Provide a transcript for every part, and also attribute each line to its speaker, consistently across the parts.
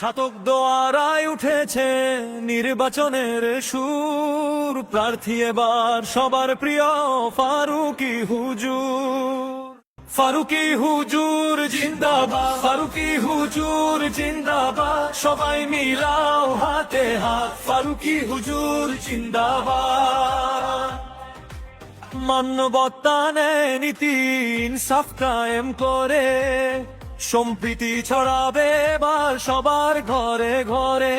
Speaker 1: ছাতক দোয়ারায় উঠেছে নির্বাচনের সুর, প্রার্থী এবার সবার প্রিয় ফারুকী হুজুর। ফারুকী হুজুর জিন্দাবাদ, ফারুকী হুজুর জিন্দাবাদ, সবাই মিলাও হাতে হাত, ফারুকী হুজুর জিন্দাবাদ। মানবতা নেয় নীতি ইনসাফ কায়েম করে, সম্প্রীতি ছড়াবে এবার সবার ঘরে ঘরে।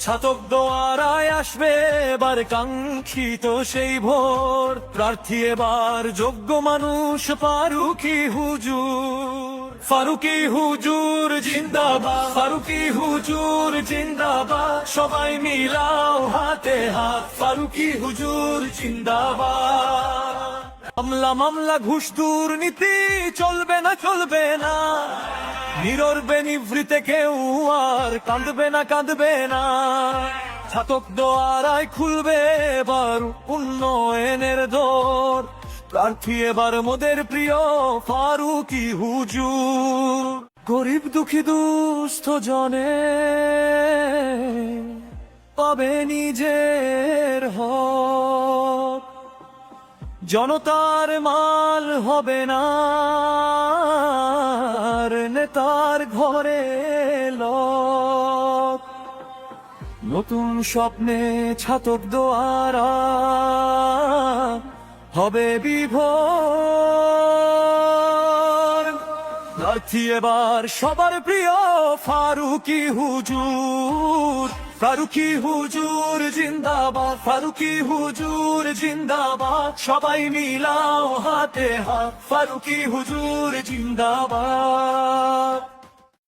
Speaker 1: ছাতক দোয়ারায় আসবে এবার কাঙ্ক্ষিত সেই ভোর, প্রার্থী এবার যোগ্য মানুষ ফারুকী হুজুর। ফারুকী হুজুর জিন্দাবাদ, ফারুকী হুজুর জিন্দাবাদ, সবাই মিলাও হাতে হাত, ফারুকী হুজুর জিন্দাবাদ। মামলা মামলা ঘুষ দুর্নীতি চলবে না, চলবে না, নীরবে নিভৃতে কেউ আর কাঁদবে না, কাঁদবে না। ছাতক দোয়ারায় খুলবে এবার উন্নয়নের দোর, প্রার্থী এবার মোদের প্রিয় ফারুকী হুজুর। গরিব দুঃখী দুস্থ জনে পাবে নিজের হক, জনতার মাল হবে না আর নেতার ঘরে লোক। নতুন স্বপ্নে ছাতক দোয়ারা হবে বিভোর, প্রার্থী এবার সবার প্রিয় ফারুকী হুজুর। ফারুকী হুজুর জিন্দাবাদ, ফারুকী হুজুর জিন্দাবাদ, সবাই মিলাও হাতে হাত, ফারুকী হুজুর জিন্দাবাদ।